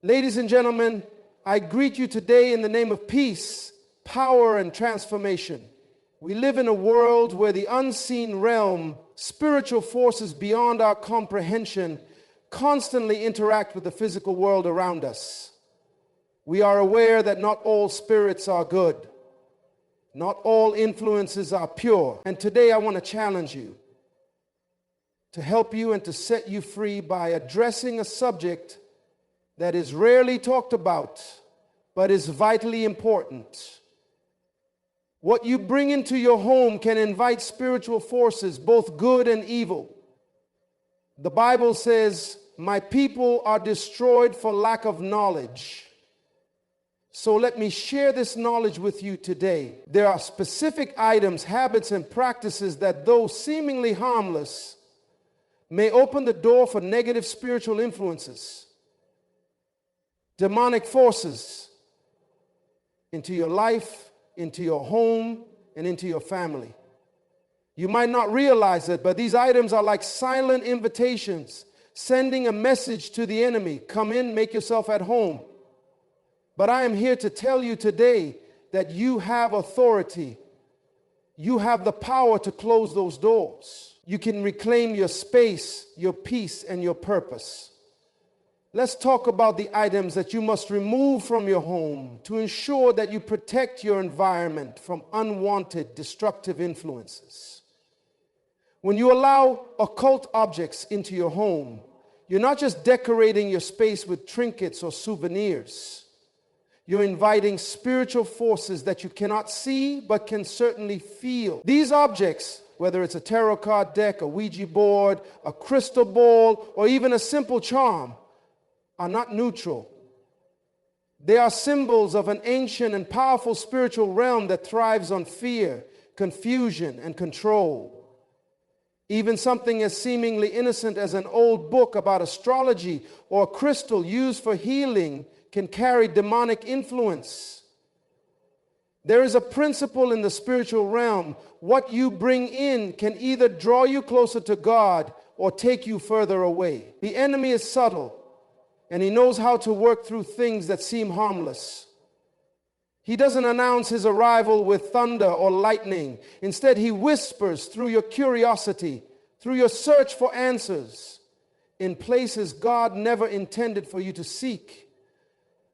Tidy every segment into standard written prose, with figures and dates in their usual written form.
Ladies and gentlemen, I greet you today in the name of peace, power, and transformation. We live in a world where the unseen realm, spiritual forces beyond our comprehension, constantly interact with the physical world around us. We are aware that not all spirits are good. Not all influences are pure. And today I want to challenge you to help you and to set you free by addressing a subject that is rarely talked about, but is vitally important. What you bring into your home can invite spiritual forces, both good and evil. The Bible says, "My people are destroyed for lack of knowledge." So let me share this knowledge with you today. There are specific items, habits, and practices that, though seemingly harmless, may open the door for negative spiritual influences, demonic forces into your life, into your home, and into your family. You might not realize it, but these items are like silent invitations, sending a message to the enemy. Come in, make yourself at home. But I am here to tell you today that you have authority. You have the power to close those doors. You can reclaim your space, your peace, and your purpose. Let's talk about the items that you must remove from your home to ensure that you protect your environment from unwanted, destructive influences. When you allow occult objects into your home, you're not just decorating your space with trinkets or souvenirs. You're inviting spiritual forces that you cannot see but can certainly feel. These objects, whether it's a tarot card deck, a Ouija board, a crystal ball, or even a simple charm, are not neutral. They are symbols of an ancient and powerful spiritual realm that thrives on fear, confusion, and control. Even something as seemingly innocent as an old book about astrology or a crystal used for healing can carry demonic influence. There is a principle in the spiritual realm. What you bring in can either draw you closer to God or take you further away. The enemy is subtle, and he knows how to work through things that seem harmless. He doesn't announce his arrival with thunder or lightning. Instead, he whispers through your curiosity, through your search for answers, in places God never intended for you to seek.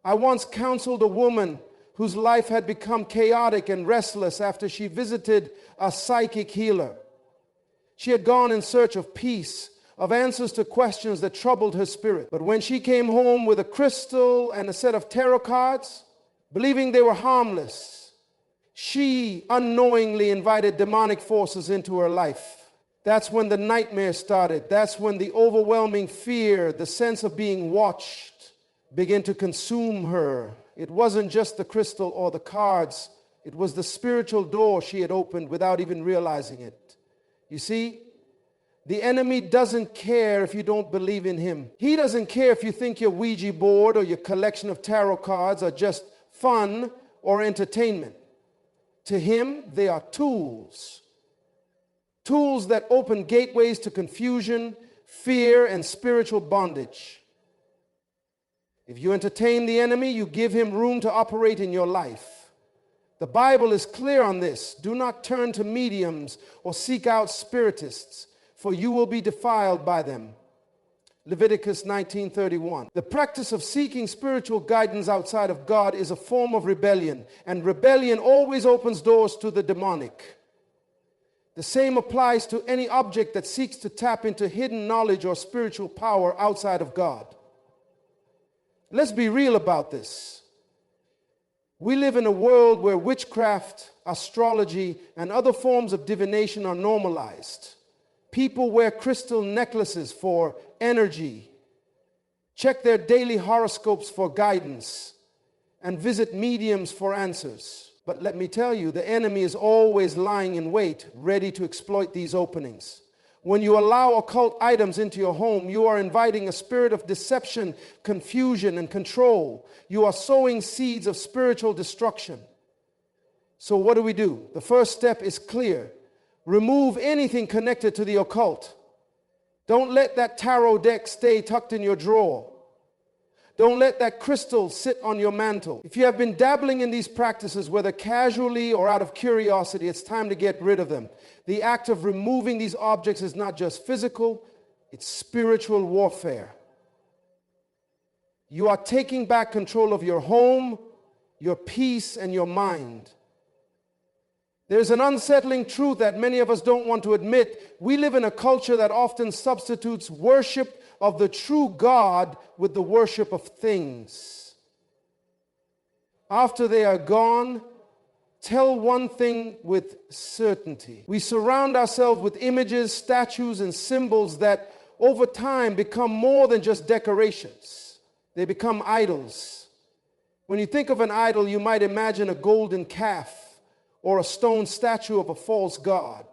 I once counseled a woman whose life had become chaotic and restless after she visited a psychic healer. She had gone in search of peace, of answers to questions that troubled her spirit. But when she came home with a crystal and a set of tarot cards, believing they were harmless, she unknowingly invited demonic forces into her life. That's when the nightmare started. That's when the overwhelming fear, the sense of being watched, began to consume her. It wasn't just the crystal or the cards. It was the spiritual door she had opened without even realizing it. You see, the enemy doesn't care if you don't believe in him. He doesn't care if you think your Ouija board or your collection of tarot cards are just fun or entertainment. To him, they are tools. Tools that open gateways to confusion, fear, and spiritual bondage. If you entertain the enemy, you give him room to operate in your life. The Bible is clear on this. Do not turn to mediums or seek out spiritists, for you will be defiled by them. Leviticus 19:31. The practice of seeking spiritual guidance outside of God is a form of rebellion, and rebellion always opens doors to the demonic. The same applies to any object that seeks to tap into hidden knowledge or spiritual power outside of God. Let's be real about this. We live in a world where witchcraft, astrology, and other forms of divination are normalized. People wear crystal necklaces for energy, check their daily horoscopes for guidance, and visit mediums for answers. But let me tell you, the enemy is always lying in wait, ready to exploit these openings. When you allow occult items into your home, you are inviting a spirit of deception, confusion, and control. You are sowing seeds of spiritual destruction. So what do? The first step is clear. Remove anything connected to the occult. Don't let that tarot deck stay tucked in your drawer. Don't let that crystal sit on your mantle. If you have been dabbling in these practices, whether casually or out of curiosity, it's time to get rid of them. The act of removing these objects is not just physical, it's spiritual warfare. You are taking back control of your home, your peace, and your mind. There's an unsettling truth that many of us don't want to admit. We live in a culture that often substitutes worship of the true God with the worship of things. After they are gone, tell one thing with certainty. We surround ourselves with images, statues, and symbols that over time become more than just decorations. They become idols. When you think of an idol, you might imagine a golden calf or a stone statue of a false god.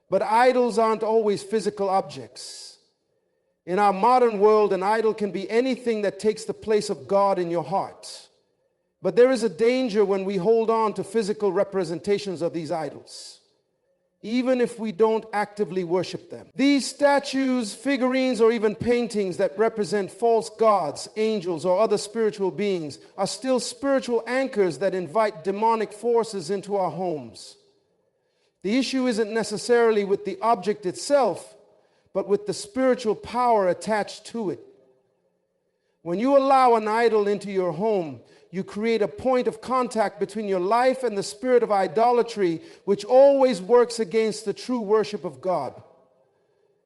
But idols aren't always physical objects. In our modern world, an idol can be anything that takes the place of God in your heart. But there is a danger when we hold on to physical representations of these idols, even if we don't actively worship them. These statues, figurines, or even paintings that represent false gods, angels, or other spiritual beings are still spiritual anchors that invite demonic forces into our homes. The issue isn't necessarily with the object itself, but with the spiritual power attached to it. When you allow an idol into your home, you create a point of contact between your life and the spirit of idolatry, which always works against the true worship of God.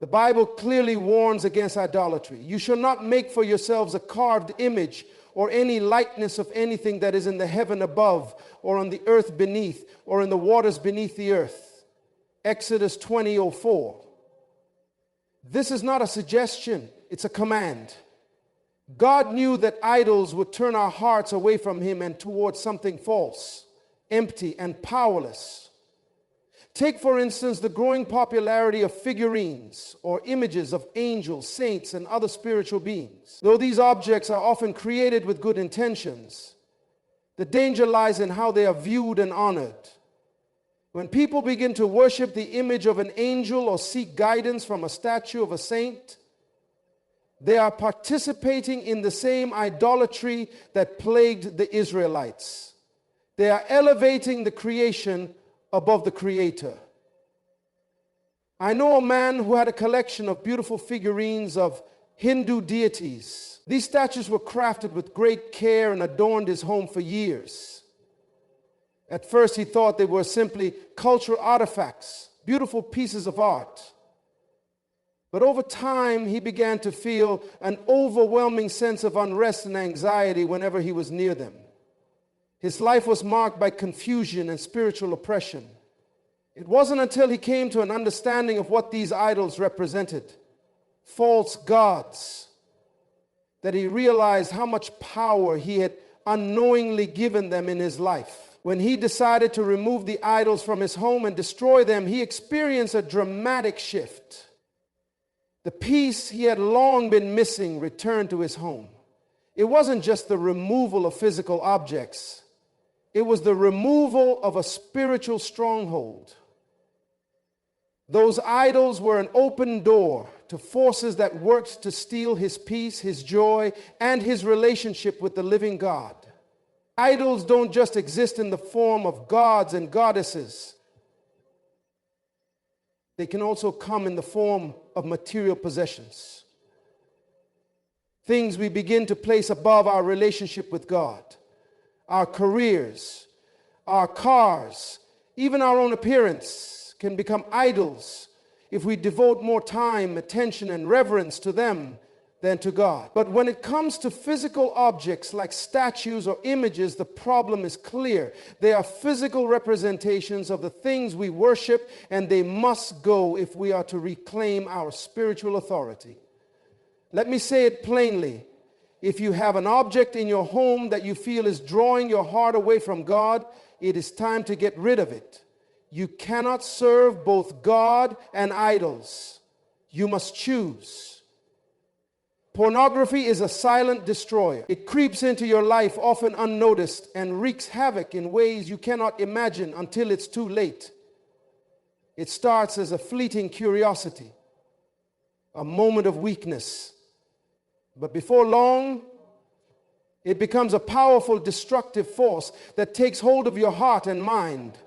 The Bible clearly warns against idolatry. You shall not make for yourselves a carved image or any likeness of anything that is in the heaven above, or on the earth beneath, or in the waters beneath the earth. Exodus 20:04. This is not a suggestion, it's a command. God knew that idols would turn our hearts away from Him and towards something false, empty, and powerless. Take, for instance, the growing popularity of figurines or images of angels, saints, and other spiritual beings. Though these objects are often created with good intentions, the danger lies in how they are viewed and honored. When people begin to worship the image of an angel or seek guidance from a statue of a saint, they are participating in the same idolatry that plagued the Israelites. They are elevating the creation above the Creator. I know a man who had a collection of beautiful figurines of Hindu deities. These statues were crafted with great care and adorned his home for years. At first, he thought they were simply cultural artifacts, beautiful pieces of art. But over time, he began to feel an overwhelming sense of unrest and anxiety whenever he was near them. His life was marked by confusion and spiritual oppression. It wasn't until he came to an understanding of what these idols represented, false gods, that he realized how much power he had unknowingly given them in his life. When he decided to remove the idols from his home and destroy them, he experienced a dramatic shift. The peace he had long been missing returned to his home. It wasn't just the removal of physical objects. It was the removal of a spiritual stronghold. Those idols were an open door to forces that worked to steal his peace, his joy, and his relationship with the living God. Idols don't just exist in the form of gods and goddesses. They can also come in the form of material possessions. Things we begin to place above our relationship with God. Our careers, our cars, even our own appearance can become idols if we devote more time, attention, and reverence to them than to God. But when it comes to physical objects like statues or images, the problem is clear. They are physical representations of the things we worship, and they must go if we are to reclaim our spiritual authority. Let me say it plainly. If you have an object in your home that you feel is drawing your heart away from God, it is time to get rid of it. You cannot serve both God and idols. You must choose. Pornography is a silent destroyer. It creeps into your life often unnoticed and wreaks havoc in ways you cannot imagine until it's too late. It starts as a fleeting curiosity, a moment of weakness. But before long, It becomes a powerful destructive force that takes hold of your heart and mind.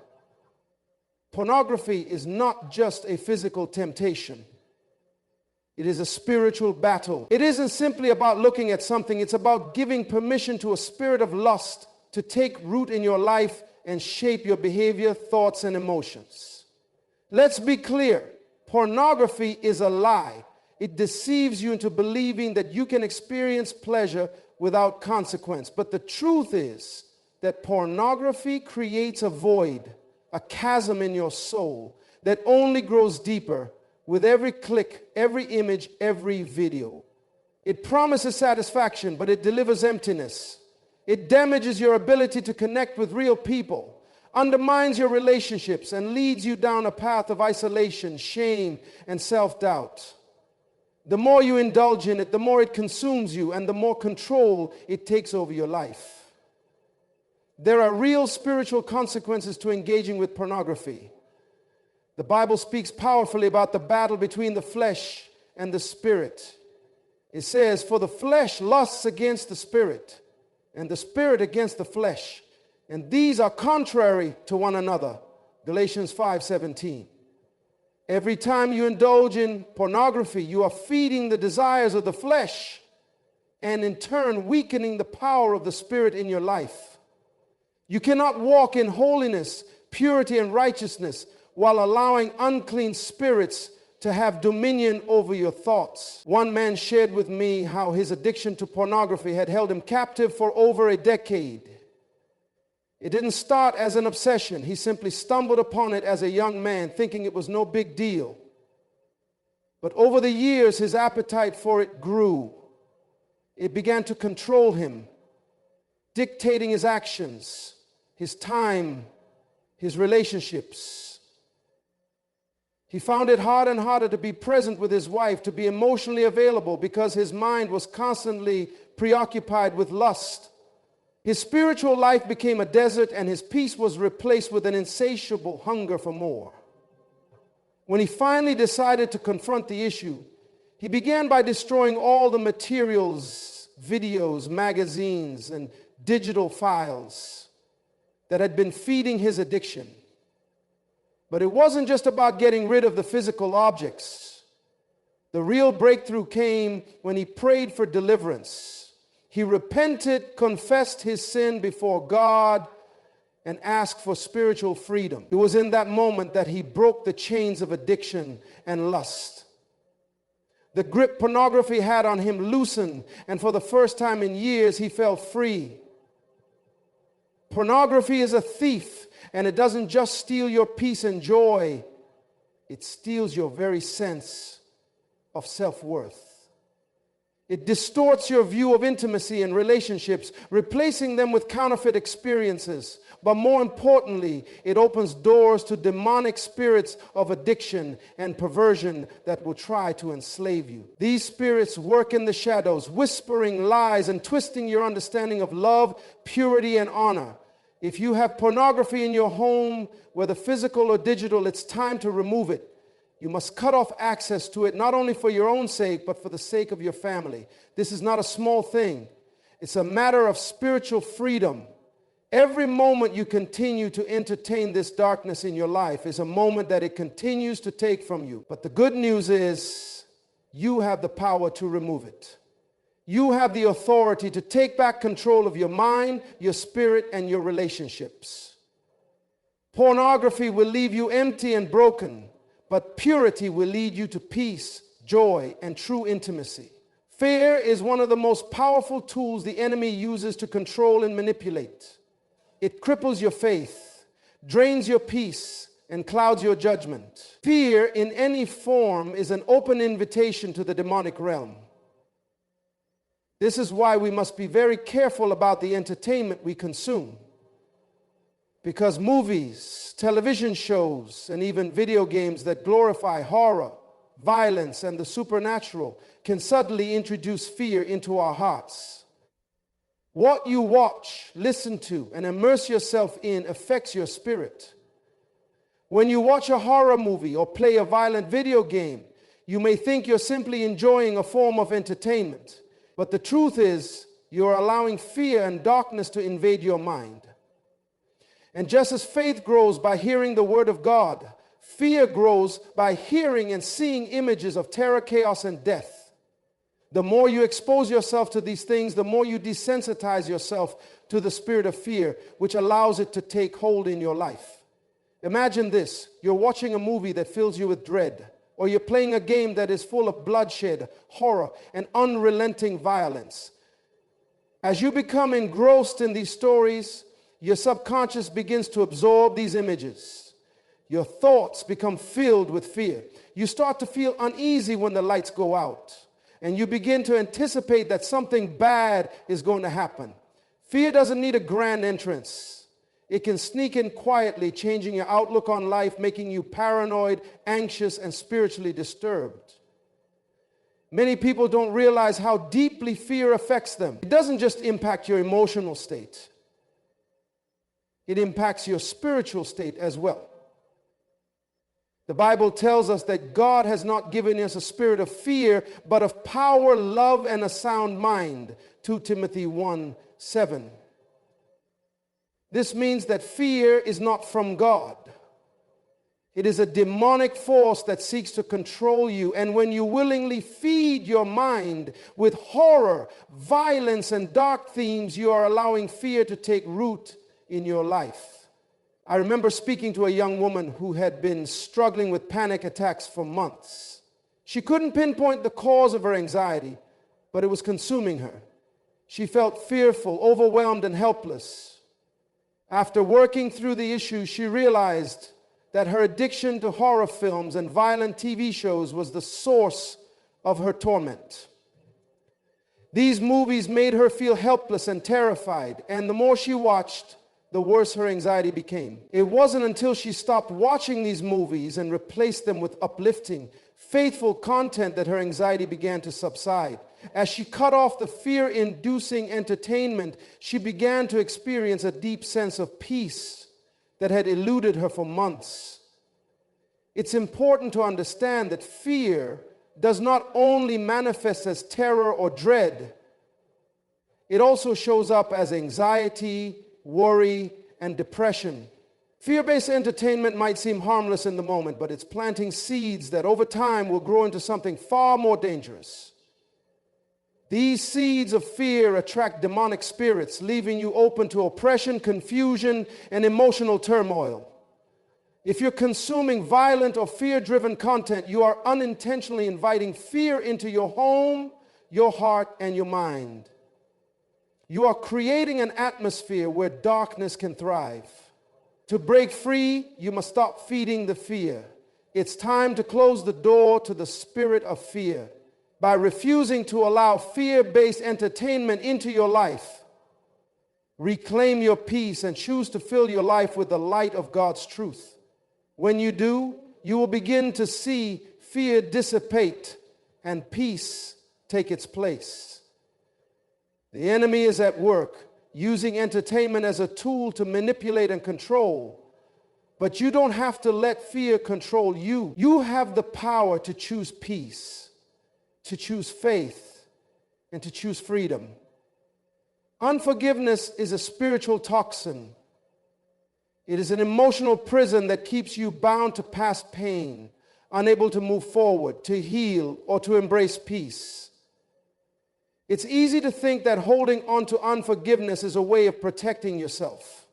Pornography is not just a physical temptation. It is a spiritual battle. It isn't simply about looking at something. It's about giving permission to a spirit of lust to take root in your life and shape your behavior, thoughts, and emotions. Let's be clear. Pornography is a lie. It deceives you into believing that you can experience pleasure without consequence. But the truth is that pornography creates a void, a chasm in your soul that only grows deeper with every click, every image, every video. It promises satisfaction, but it delivers emptiness. It damages your ability to connect with real people, undermines your relationships, and leads you down a path of isolation, shame, and self-doubt. The more you indulge in it, the more it consumes you, and the more control it takes over your life. There are real spiritual consequences to engaging with pornography. The Bible speaks powerfully about the battle between the flesh and the spirit. It says, "For the flesh lusts against the spirit, and the spirit against the flesh, and these are contrary to one another." Galatians 5:17. Every time you indulge in pornography, you are feeding the desires of the flesh and in turn weakening the power of the Spirit in your life. You cannot walk in holiness, purity, and righteousness while allowing unclean spirits to have dominion over your thoughts. One man shared with me how his addiction to pornography had held him captive for over a decade. It didn't start as an obsession. He simply stumbled upon it as a young man, thinking it was no big deal. But over the years, his appetite for it grew. It began to control him, dictating his actions, his time, his relationships. He found it harder and harder to be present with his wife, to be emotionally available, because his mind was constantly preoccupied with lust. His spiritual life became a desert, and his peace was replaced with an insatiable hunger for more. When he finally decided to confront the issue, he began by destroying all the materials, videos, magazines, and digital files that had been feeding his addiction. But it wasn't just about getting rid of the physical objects. The real breakthrough came when he prayed for deliverance. He repented, confessed his sin before God, and asked for spiritual freedom. It was in that moment that he broke the chains of addiction and lust. The grip pornography had on him loosened, and for the first time in years, he felt free. Pornography is a thief, and it doesn't just steal your peace and joy, it steals your very sense of self-worth. It distorts your view of intimacy and relationships, replacing them with counterfeit experiences. But more importantly, it opens doors to demonic spirits of addiction and perversion that will try to enslave you. These spirits work in the shadows, whispering lies and twisting your understanding of love, purity, and honor. If you have pornography in your home, whether physical or digital, it's time to remove it. You must cut off access to it, not only for your own sake, but for the sake of your family. This is not a small thing. It's a matter of spiritual freedom. Every moment you continue to entertain this darkness in your life is a moment that it continues to take from you. But the good news is you have the power to remove it. You have the authority to take back control of your mind, your spirit, and your relationships. Pornography will leave you empty and broken, but purity will lead you to peace, joy, and true intimacy. Fear is one of the most powerful tools the enemy uses to control and manipulate. It cripples your faith, drains your peace, and clouds your judgment. Fear in any form is an open invitation to the demonic realm. This is why we must be very careful about the entertainment we consume. Because movies, television shows, and even video games that glorify horror, violence, and the supernatural can suddenly introduce fear into our hearts. What you watch, listen to, and immerse yourself in affects your spirit. When you watch a horror movie or play a violent video game, you may think you're simply enjoying a form of entertainment. But the truth is, you are allowing fear and darkness to invade your mind. And just as faith grows by hearing the word of God, fear grows by hearing and seeing images of terror, chaos, and death. The more you expose yourself to these things, the more you desensitize yourself to the spirit of fear, which allows it to take hold in your life. Imagine this. You're watching a movie that fills you with dread, or you're playing a game that is full of bloodshed, horror, and unrelenting violence. As you become engrossed in these stories, your subconscious begins to absorb these images. Your thoughts become filled with fear. You start to feel uneasy when the lights go out, and you begin to anticipate that something bad is going to happen. Fear doesn't need a grand entrance. It can sneak in quietly, changing your outlook on life, making you paranoid, anxious, and spiritually disturbed. Many people don't realize how deeply fear affects them. It doesn't just impact your emotional state. It impacts your spiritual state as well. The Bible tells us that God has not given us a spirit of fear, but of power, love, and a sound mind. 2 Timothy 1:7. This means that fear is not from God. It is a demonic force that seeks to control you. And when you willingly feed your mind with horror, violence, and dark themes, you are allowing fear to take root in your life. I remember speaking to a young woman who had been struggling with panic attacks for months. She couldn't pinpoint the cause of her anxiety, but it was consuming her. She felt fearful, overwhelmed, and helpless. After working through the issues, she realized that her addiction to horror films and violent TV shows was the source of her torment. These movies made her feel helpless and terrified, and the more she watched, the worse her anxiety became. It wasn't until she stopped watching these movies and replaced them with uplifting, faithful content that her anxiety began to subside. As she cut off the fear-inducing entertainment, she began to experience a deep sense of peace that had eluded her for months. It's important to understand that fear does not only manifest as terror or dread, it also shows up as anxiety, worry, and depression. Fear-based entertainment might seem harmless in the moment, but it's planting seeds that over time will grow into something far more dangerous. These seeds of fear attract demonic spirits, leaving you open to oppression, confusion, and emotional turmoil. If you're consuming violent or fear-driven content, you are unintentionally inviting fear into your home, your heart, and your mind. You are creating an atmosphere where darkness can thrive. To break free, you must stop feeding the fear. It's time to close the door to the spirit of fear. By refusing to allow fear-based entertainment into your life, reclaim your peace and choose to fill your life with the light of God's truth. When you do, you will begin to see fear dissipate and peace take its place. The enemy is at work, using entertainment as a tool to manipulate and control. But you don't have to let fear control you. You have the power to choose peace, to choose faith, and to choose freedom. Unforgiveness is a spiritual toxin. It is an emotional prison that keeps you bound to past pain, unable to move forward, to heal, or to embrace peace. It's easy to think that holding on to unforgiveness is a way of protecting yourself,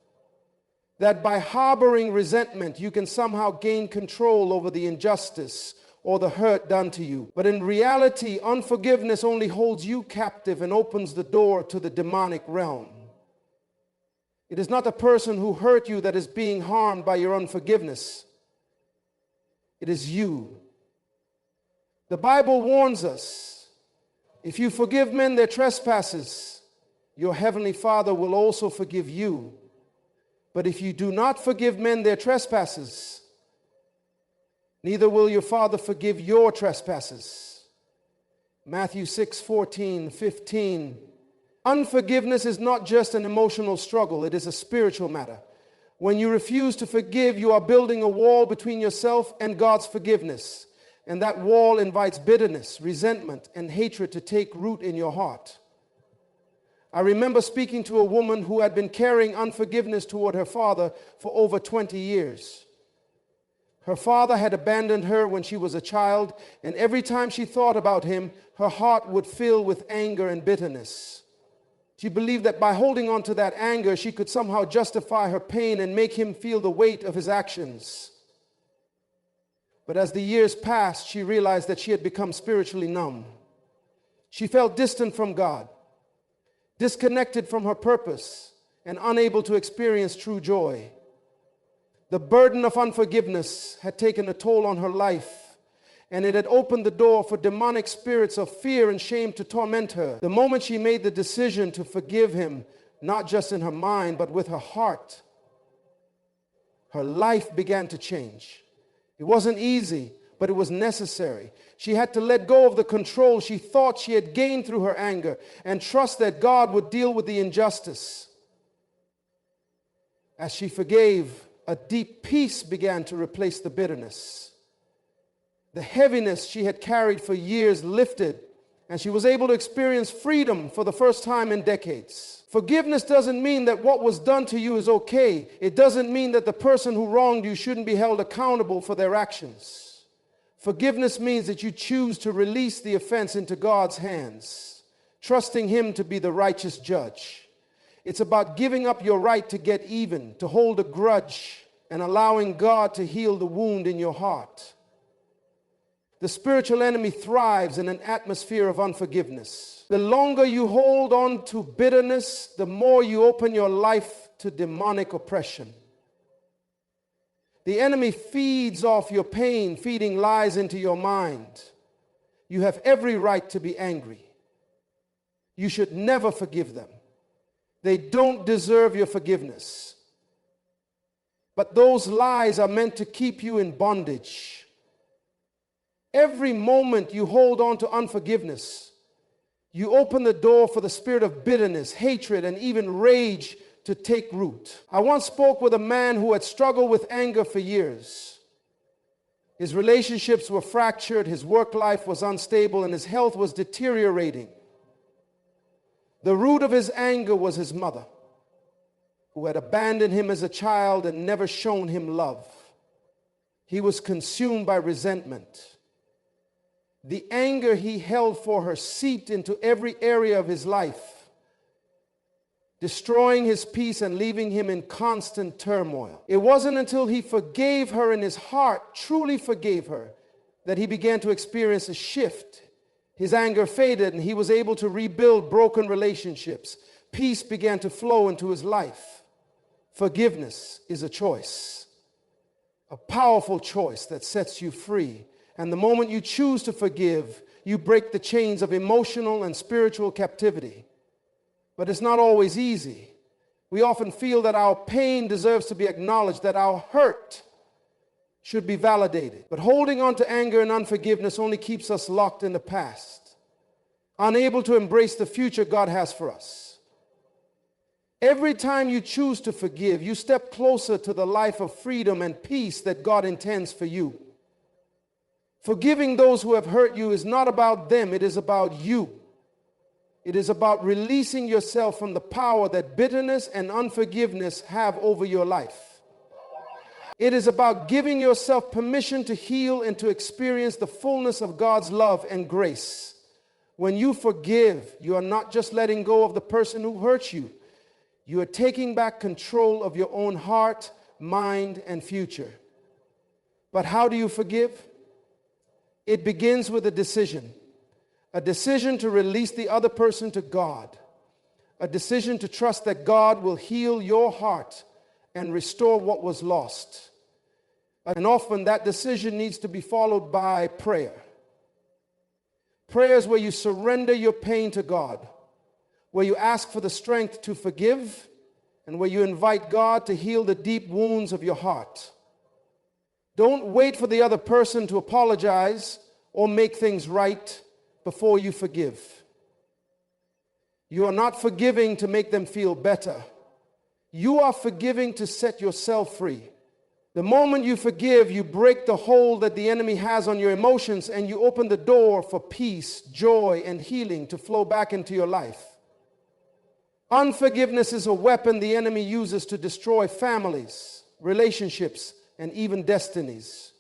that by harboring resentment, you can somehow gain control over the injustice or the hurt done to you. But in reality, unforgiveness only holds you captive and opens the door to the demonic realm. It is not the person who hurt you that is being harmed by your unforgiveness. It is you. The Bible warns us, if you forgive men their trespasses, your heavenly Father will also forgive you. But if you do not forgive men their trespasses, neither will your Father forgive your trespasses. Matthew 6:14, 15. Unforgiveness is not just an emotional struggle, it is a spiritual matter. When you refuse to forgive, you are building a wall between yourself and God's forgiveness. And that wall invites bitterness, resentment, and hatred to take root in your heart. I remember speaking to a woman who had been carrying unforgiveness toward her father for over 20 years. Her father had abandoned her when she was a child, and every time she thought about him, her heart would fill with anger and bitterness. She believed that by holding on to that anger, she could somehow justify her pain and make him feel the weight of his actions. But as the years passed, she realized that she had become spiritually numb. She felt distant from God, disconnected from her purpose, and unable to experience true joy. The burden of unforgiveness had taken a toll on her life, and it had opened the door for demonic spirits of fear and shame to torment her. The moment she made the decision to forgive him, not just in her mind, but with her heart, her life began to change. It wasn't easy, but it was necessary. She had to let go of the control she thought she had gained through her anger and trust that God would deal with the injustice. As she forgave, a deep peace began to replace the bitterness. The heaviness she had carried for years lifted, and she was able to experience freedom for the first time in decades. Forgiveness doesn't mean that what was done to you is okay. It doesn't mean that the person who wronged you shouldn't be held accountable for their actions. Forgiveness means that you choose to release the offense into God's hands, trusting Him to be the righteous judge. It's about giving up your right to get even, to hold a grudge, and allowing God to heal the wound in your heart. The spiritual enemy thrives in an atmosphere of unforgiveness. The longer you hold on to bitterness, the more you open your life to demonic oppression. The enemy feeds off your pain, feeding lies into your mind. You have every right to be angry. You should never forgive them. They don't deserve your forgiveness. But those lies are meant to keep you in bondage. Every moment you hold on to unforgiveness, you open the door for the spirit of bitterness, hatred, and even rage to take root. I once spoke with a man who had struggled with anger for years. His relationships were fractured, his work life was unstable, and his health was deteriorating. The root of his anger was his mother, who had abandoned him as a child and never shown him love. He was consumed by resentment. The anger he held for her seeped into every area of his life, destroying his peace and leaving him in constant turmoil. It wasn't until he forgave her in his heart, truly forgave her, that he began to experience a shift. His anger faded and he was able to rebuild broken relationships. Peace began to flow into his life. Forgiveness is a choice, a powerful choice that sets you free. And the moment you choose to forgive, you break the chains of emotional and spiritual captivity. But it's not always easy. We often feel that our pain deserves to be acknowledged, that our hurt should be validated. But holding on to anger and unforgiveness only keeps us locked in the past, unable to embrace the future God has for us. Every time you choose to forgive, you step closer to the life of freedom and peace that God intends for you. Forgiving those who have hurt you is not about them, it is about you. It is about releasing yourself from the power that bitterness and unforgiveness have over your life. It is about giving yourself permission to heal and to experience the fullness of God's love and grace. When you forgive, you are not just letting go of the person who hurt you. You are taking back control of your own heart, mind, and future. But how do you forgive? It begins with a decision to release the other person to God, a decision to trust that God will heal your heart and restore what was lost. And often that decision needs to be followed by prayer. Prayer is where you surrender your pain to God, where you ask for the strength to forgive, and where you invite God to heal the deep wounds of your heart. Don't wait for the other person to apologize or make things right before you forgive. You are not forgiving to make them feel better. You are forgiving to set yourself free. The moment you forgive, you break the hold that the enemy has on your emotions, and you open the door for peace, joy, and healing to flow back into your life. Unforgiveness is a weapon the enemy uses to destroy families, relationships, and even destinies.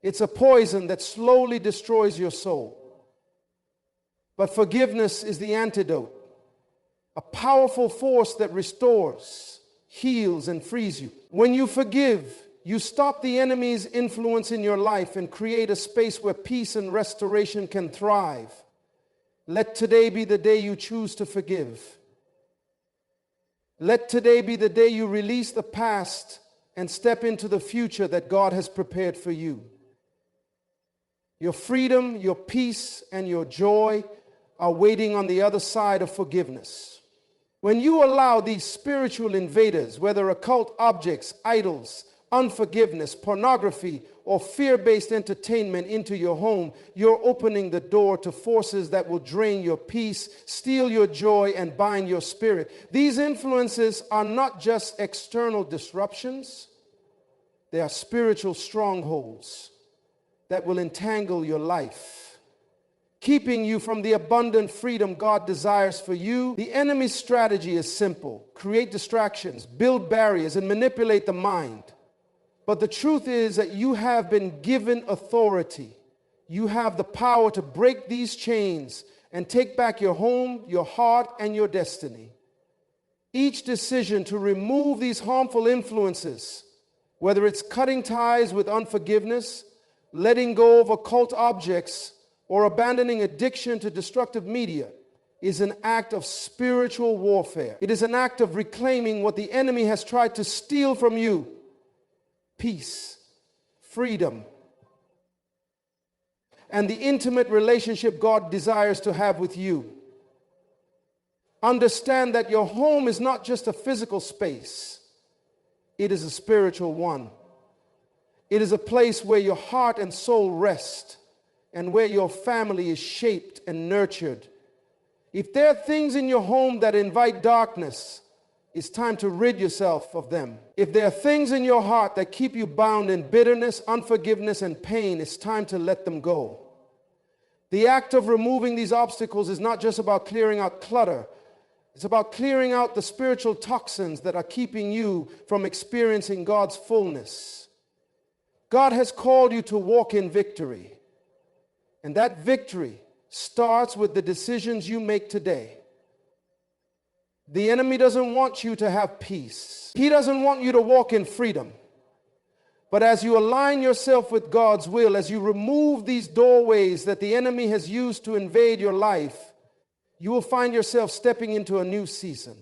It's a poison that slowly destroys your soul. But forgiveness is the antidote, a powerful force that restores, heals, and frees you. When you forgive, you stop the enemy's influence in your life and create a space where peace and restoration can thrive. Let today be the day you choose to forgive. Let today be the day you release the past and step into the future that God has prepared for you. Your freedom, your peace, and your joy are waiting on the other side of forgiveness. When you allow these spiritual invaders, whether occult objects, idols, unforgiveness, pornography, or fear-based entertainment into your home, you're opening the door to forces that will drain your peace, steal your joy, and bind your spirit. These influences are not just external disruptions, they are spiritual strongholds that will entangle your life, keeping you from the abundant freedom God desires for you. The enemy's strategy is simple: create distractions, build barriers, and manipulate the mind. But the truth is that you have been given authority. You have the power to break these chains and take back your home, your heart, and your destiny. Each decision to remove these harmful influences, whether it's cutting ties with unforgiveness, letting go of occult objects, or abandoning addiction to destructive media, is an act of spiritual warfare. It is an act of reclaiming what the enemy has tried to steal from you: peace, freedom, and the intimate relationship God desires to have with you. Understand that your home is not just a physical space, it is a spiritual one. It is a place where your heart and soul rest and where your family is shaped and nurtured. If there are things in your home that invite darkness, it's time to rid yourself of them. If there are things in your heart that keep you bound in bitterness, unforgiveness, and pain, it's time to let them go. The act of removing these obstacles is not just about clearing out clutter. It's about clearing out the spiritual toxins that are keeping you from experiencing God's fullness. God has called you to walk in victory. And that victory starts with the decisions you make today. The enemy doesn't want you to have peace. He doesn't want you to walk in freedom. But as you align yourself with God's will, as you remove these doorways that the enemy has used to invade your life, you will find yourself stepping into a new season,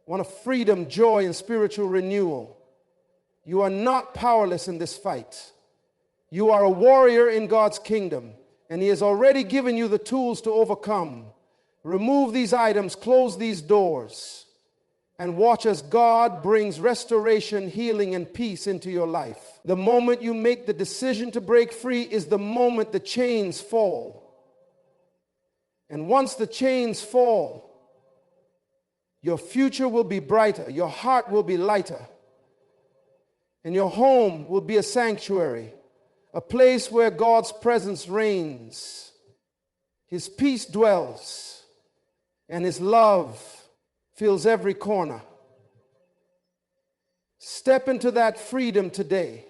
one of freedom, joy, and spiritual renewal. You are not powerless in this fight. You are a warrior in God's kingdom, and He has already given you the tools to overcome. Remove these items, close these doors, and watch as God brings restoration, healing, and peace into your life. The moment you make the decision to break free is the moment the chains fall. And once the chains fall, your future will be brighter, your heart will be lighter, and your home will be a sanctuary, a place where God's presence reigns, His peace dwells, and His love fills every corner. Step into that freedom today.